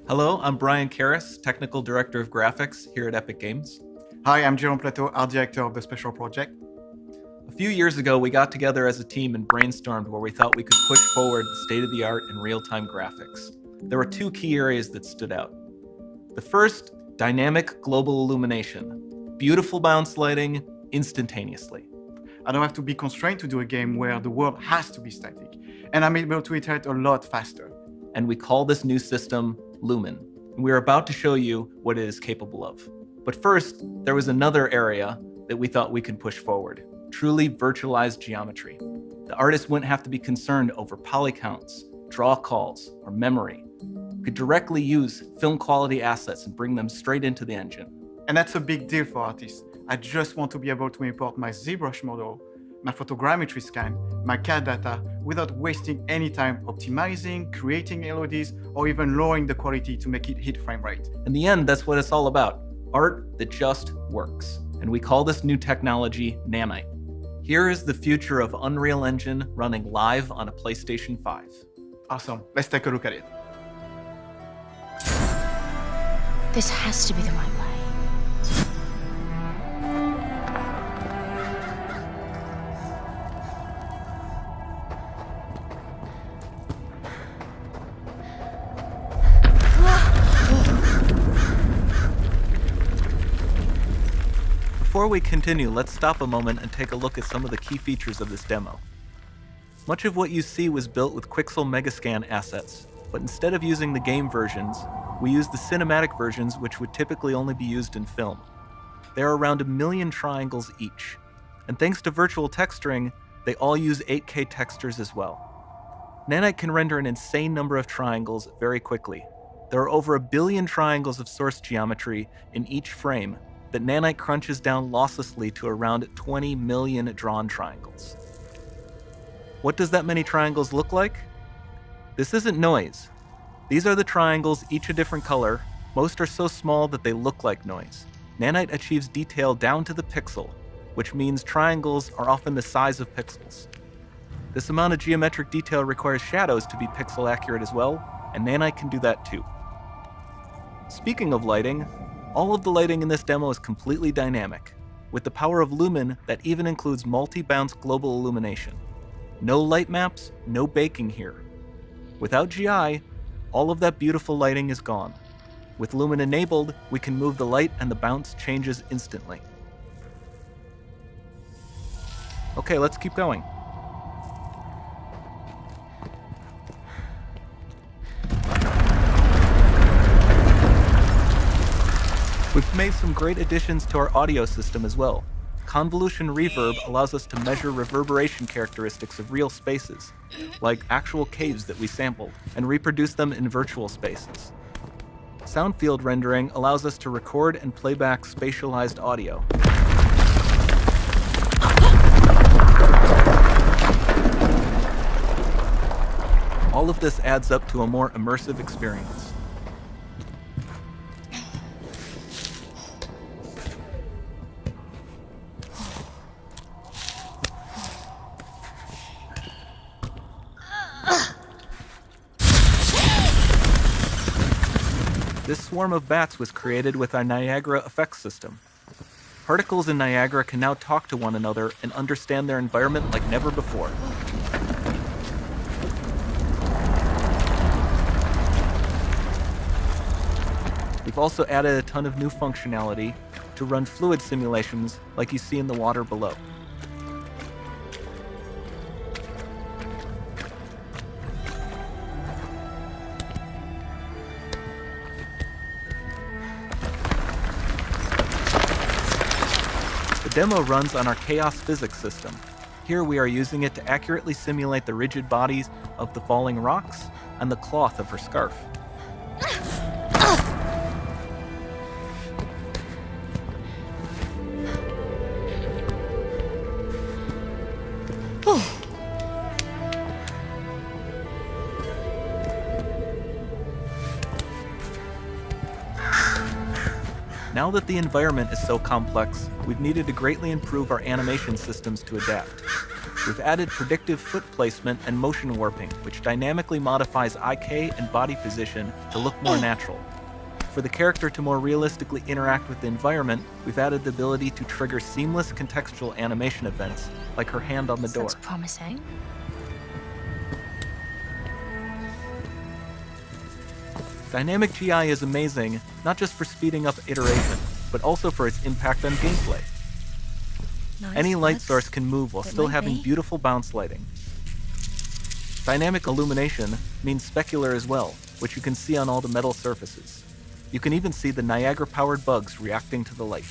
Hello, I'm Brian Karras, Technical Director of Graphics here at Epic Games. Hi, I'm Jerome Plateau, Art Director of the Special Project. A few years ago, we got together as a team and brainstormed where we thought we could push forward the state-of-the-art in real-time graphics. There were two key areas that stood out. The first, dynamic global illumination. Beautiful bounce lighting, instantaneously. I don't have to be constrained to do a game where the world has to be static, and I'm able to iterate a lot faster. And we call this new system Lumen. And we're about to show you what it is capable of. But first, there was another area that we thought we could push forward. Truly virtualized geometry. The artist wouldn't have to be concerned over poly counts, draw calls, or memory. We could directly use film quality assets and bring them straight into the engine. And that's a big deal for artists. I just want to be able to import my ZBrush model, my photogrammetry scan, my CAD data without wasting any time optimizing, creating LODs, or even lowering the quality to make it hit frame rate. In the end, that's what it's all about. Art that just works. And we call this new technology Nanite. Here is the future of Unreal Engine running live on a PlayStation 5. Awesome, let's take a look at it. This has to be the right way. Before we continue, let's stop a moment and take a look at some of the key features of this demo. Much of what you see was built with Quixel Megascan assets, but instead of using the game versions, we used the cinematic versions, which would typically only be used in film. There are around 1 million triangles each, and thanks to virtual texturing, they all use 8K textures as well. Nanite can render an insane number of triangles very quickly. There are over 1 billion triangles of source geometry in each frame that Nanite crunches down losslessly to around 20 million drawn triangles. What does that many triangles look like? This isn't noise. These are the triangles, each a different color. Most are so small that they look like noise. Nanite achieves detail down to the pixel, which means triangles are often the size of pixels. This amount of geometric detail requires shadows to be pixel accurate as well, and Nanite can do that too. Speaking of lighting, all of the lighting in this demo is completely dynamic, with the power of Lumen that even includes multi-bounce global illumination. No light maps, no baking here. Without GI, all of that beautiful lighting is gone. With Lumen enabled, we can move the light and the bounce changes instantly. Okay, let's keep going. We've made some great additions to our audio system as well. Convolution reverb allows us to measure reverberation characteristics of real spaces, like actual caves that we sampled, and reproduce them in virtual spaces. Sound field rendering allows us to record and playback spatialized audio. All of this adds up to a more immersive experience. This swarm of bats was created with our Niagara effects system. Particles in Niagara can now talk to one another and understand their environment like never before. We've also added a ton of new functionality to run fluid simulations like you see in the water below. The demo runs on our chaos physics system. Here we are using it to accurately simulate the rigid bodies of the falling rocks and the cloth of her scarf. Now that the environment is so complex, we've needed to greatly improve our animation systems to adapt. We've added predictive foot placement and motion warping, which dynamically modifies IK and body position to look more natural. For the character to more realistically interact with the environment, we've added the ability to trigger seamless contextual animation events, like her hand on the door. Looks promising. Dynamic GI is amazing, not just for speeding up iteration, but also for its impact on gameplay. Nice Any light words. source can move while It still might having be. beautiful bounce lighting. Dynamic illumination means specular as well, which you can see on all the metal surfaces. You can even see the Niagara-powered bugs reacting to the light.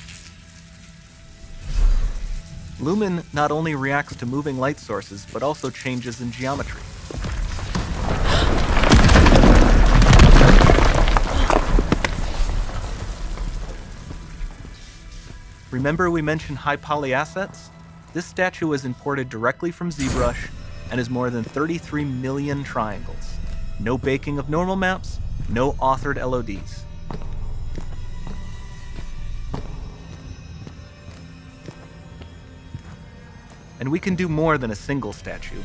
Lumen not only reacts to moving light sources, but also changes in geometry. Remember we mentioned high poly assets? This statue was imported directly from ZBrush and is more than 33 million triangles. No baking of normal maps, no authored LODs. And we can do more than a single statue.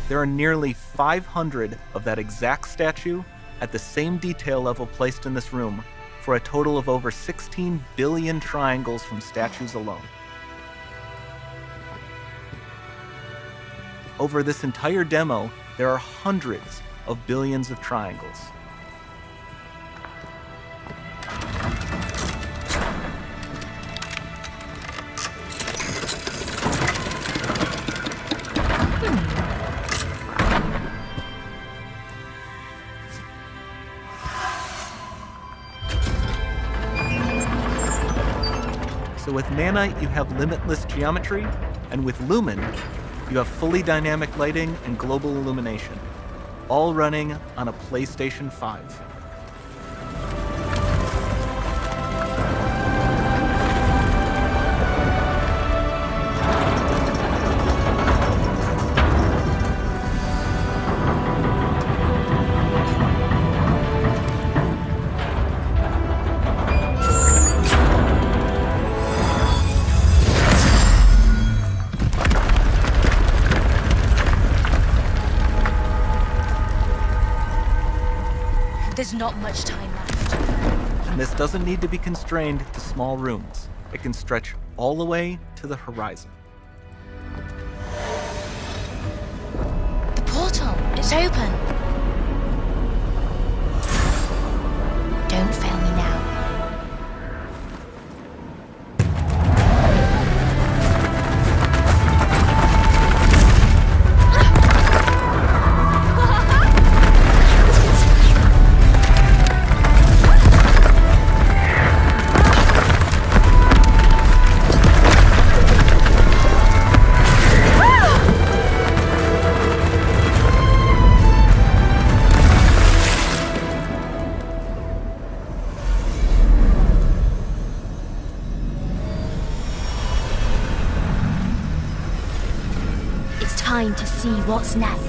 There are nearly 500 of that exact statue at the same detail level placed in this room, for a total of over 16 billion triangles from statues alone. Over this entire demo, there are hundreds of billions of triangles. So with Nanite, you have limitless geometry, and with Lumen, you have fully dynamic lighting and global illumination, all running on a PlayStation 5. There's not much time left. And this doesn't need to be constrained to small rooms. It can stretch all the way to the horizon. The portal, it's open. Don't fail me now. It's time to see what's next.